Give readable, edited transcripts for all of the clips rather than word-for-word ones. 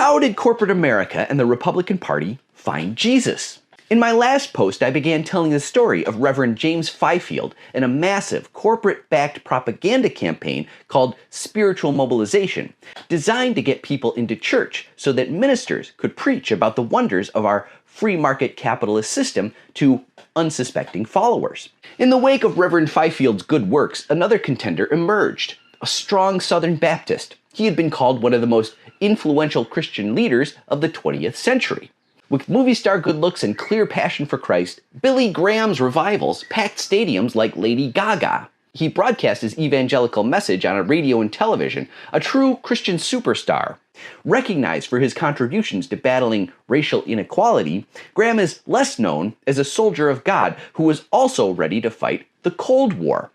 How did corporate America and the Republican Party find Jesus? In my last post, I began telling the story of Reverend James Fifield and a massive corporate-backed propaganda campaign called Spiritual Mobilization, designed to get people into church so that ministers could preach about the wonders of our free market capitalist system to unsuspecting followers. In the wake of Reverend Fifield's good works, another contender emerged, a strong Southern Baptist. He had been called one of the most influential Christian leaders of the 20th century. With movie star good looks and clear passion for Christ, Billy Graham's revivals packed stadiums like Lady Gaga. He broadcast his evangelical message on a radio and television, a true Christian superstar. Recognized for his contributions to battling racial inequality, Graham is less known as a soldier of God who was also ready to fight the Cold War.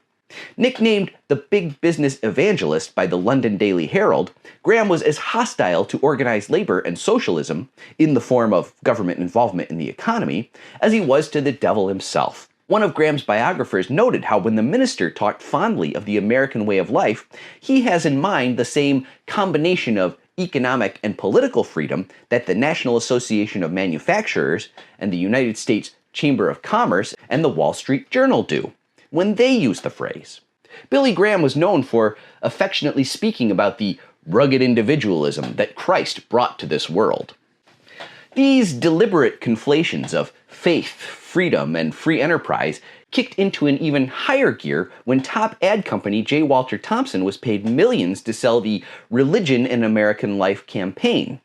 Nicknamed the Big Business Evangelist by the London Daily Herald, Graham was as hostile to organized labor and socialism, in the form of government involvement in the economy, as he was to the devil himself. One of Graham's biographers noted how when the minister talked fondly of the American way of life, he has in mind the same combination of economic and political freedom that the National Association of Manufacturers and the United States Chamber of Commerce and the Wall Street Journal do when they use the phrase. Billy Graham was known for affectionately speaking about the rugged individualism that Christ brought to this world. These deliberate conflations of faith, freedom, and free enterprise kicked into an even higher gear when top ad company J. Walter Thompson was paid millions to sell the Religion in American Life campaign.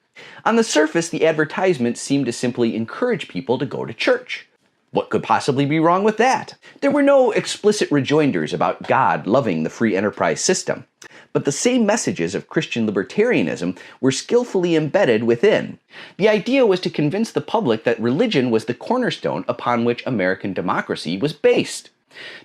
On the surface, the advertisement seemed to simply encourage people to go to church. What could possibly be wrong with that? There were no explicit rejoinders about God loving the free enterprise system, but the same messages of Christian libertarianism were skillfully embedded within. The idea was to convince the public that religion was the cornerstone upon which American democracy was based.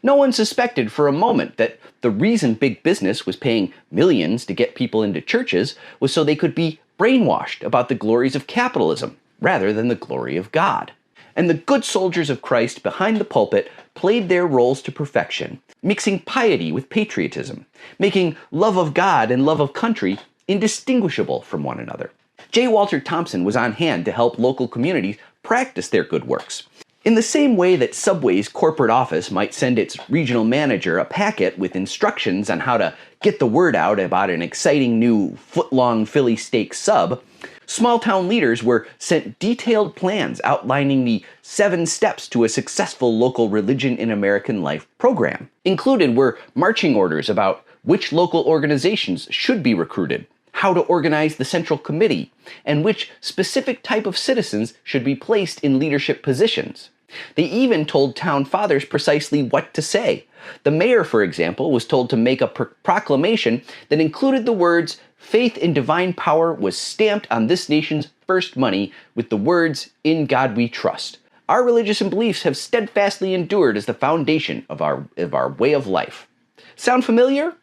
No one suspected for a moment that the reason big business was paying millions to get people into churches was so they could be brainwashed about the glories of capitalism, rather than the glory of God. And the good soldiers of Christ behind the pulpit played their roles to perfection, mixing piety with patriotism, making love of God and love of country indistinguishable from one another. J. Walter Thompson was on hand to help local communities practice their good works. In the same way that Subway's corporate office might send its regional manager a packet with instructions on how to get the word out about an exciting new foot-long Philly steak sub, small-town leaders were sent detailed plans outlining the 7 steps to a successful local Religion in American Life program. Included were marching orders about which local organizations should be recruited, how to organize the central committee, and which specific type of citizens should be placed in leadership positions. They even told town fathers precisely what to say. The mayor, for example, was told to make a proclamation that included the words, "Faith in divine power was stamped on this nation's first money with the words, 'In God we trust.' Our religious beliefs have steadfastly endured as the foundation of our way of life." Sound familiar?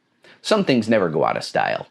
Some things never go out of style.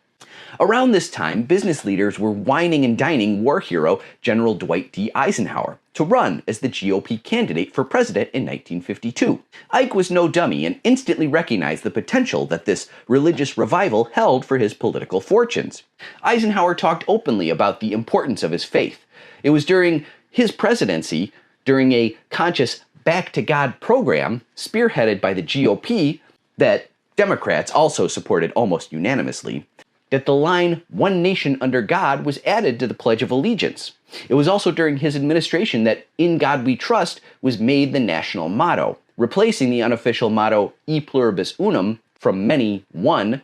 Around this time, business leaders were wining and dining war hero General Dwight D. Eisenhower to run as the GOP candidate for president in 1952. Ike was no dummy and instantly recognized the potential that this religious revival held for his political fortunes. Eisenhower talked openly about the importance of his faith. It was during his presidency, during a conscious Back to God program spearheaded by the GOP that Democrats also supported almost unanimously, that the line, "One nation under God," was added to the Pledge of Allegiance. It was also during his administration that "In God we trust" was made the national motto, replacing the unofficial motto "E pluribus unum," from many, one,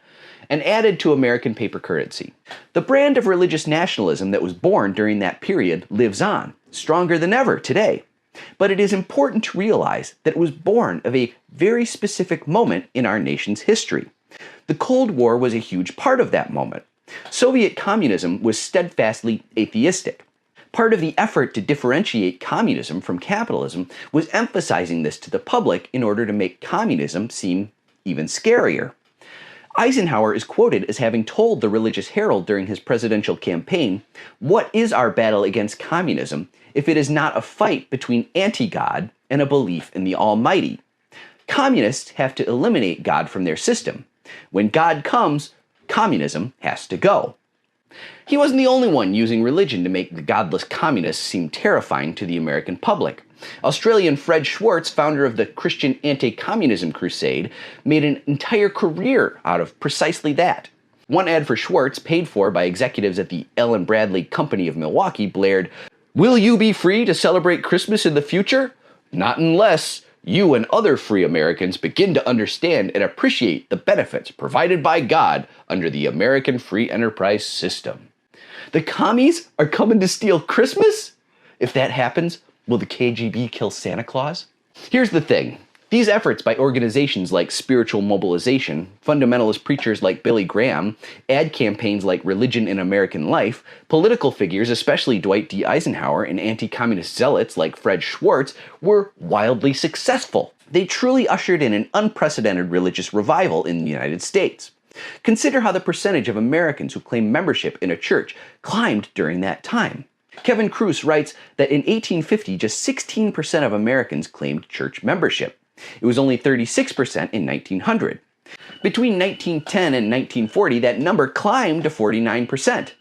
and added to American paper currency. The brand of religious nationalism that was born during that period lives on, stronger than ever today. But it is important to realize that it was born of a very specific moment in our nation's history. The Cold War was a huge part of that moment. Soviet communism was steadfastly atheistic. Part of the effort to differentiate communism from capitalism was emphasizing this to the public in order to make communism seem even scarier. Eisenhower is quoted as having told the Religious Herald during his presidential campaign, "What is our battle against communism if it is not a fight between anti-God and a belief in the Almighty? Communists have to eliminate God from their system. When God comes, communism has to go." He wasn't the only one using religion to make the godless communists seem terrifying to the American public. Australian Fred Schwartz, founder of the Christian anti-communism crusade, made an entire career out of precisely that. One ad for Schwartz, paid for by executives at the Ellen Bradley Company of Milwaukee, blared, "Will you be free to celebrate Christmas in the future? Not unless you and other free Americans begin to understand and appreciate the benefits provided by God under the American free enterprise system." The commies are coming to steal Christmas? If that happens, will the KGB kill Santa Claus? Here's the thing. These efforts by organizations like Spiritual Mobilization, fundamentalist preachers like Billy Graham, ad campaigns like Religion in American Life, political figures, especially Dwight D. Eisenhower, and anti-communist zealots like Fred Schwartz, were wildly successful. They truly ushered in an unprecedented religious revival in the United States. Consider how the percentage of Americans who claim membership in a church climbed during that time. Kevin Kruse writes that in 1850, just 16% of Americans claimed church membership. It was only 36% in 1900. Between 1910 and 1940, that number climbed to 49%.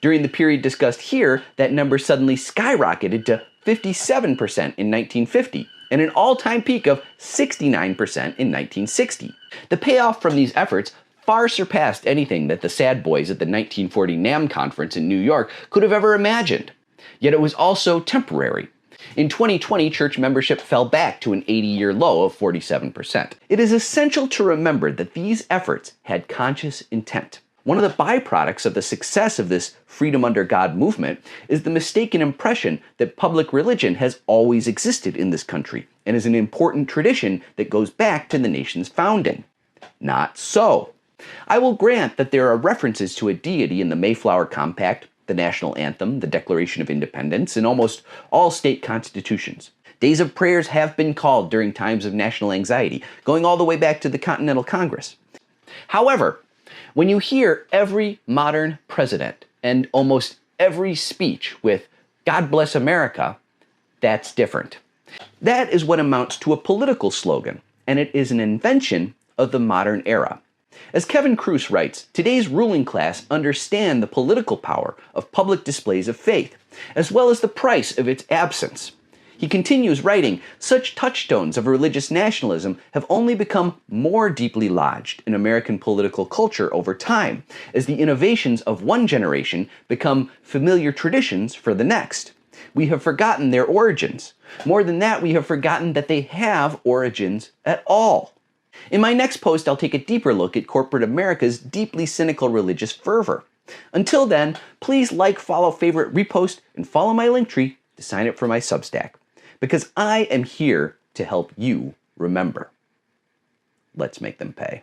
During the period discussed here, that number suddenly skyrocketed to 57% in 1950, and an all-time peak of 69% in 1960. The payoff from these efforts far surpassed anything that the sad boys at the 1940 NAMM conference in New York could have ever imagined. Yet it was also temporary. In 2020, church membership fell back to an 80-year low of 47%. It is essential to remember that these efforts had conscious intent. One of the byproducts of the success of this freedom under God movement is the mistaken impression that public religion has always existed in this country and is an important tradition that goes back to the nation's founding. Not so. I will grant that there are references to a deity in the Mayflower Compact, the National Anthem, the Declaration of Independence, and almost all state constitutions. Days of prayers have been called during times of national anxiety, going all the way back to the Continental Congress. However, when you hear every modern president and almost every speech with "God bless America," that's different. That is what amounts to a political slogan, and it is an invention of the modern era. As Kevin Kruse writes, today's ruling class understand the political power of public displays of faith, as well as the price of its absence. He continues writing, such touchstones of religious nationalism have only become more deeply lodged in American political culture over time, as the innovations of one generation become familiar traditions for the next. We have forgotten their origins. More than that, we have forgotten that they have origins at all. In my next post, I'll take a deeper look at corporate America's deeply cynical religious fervor. Until then, please like, follow, favorite, repost, and follow my Linktree to sign up for my Substack. Because I am here to help you remember. Let's make them pay.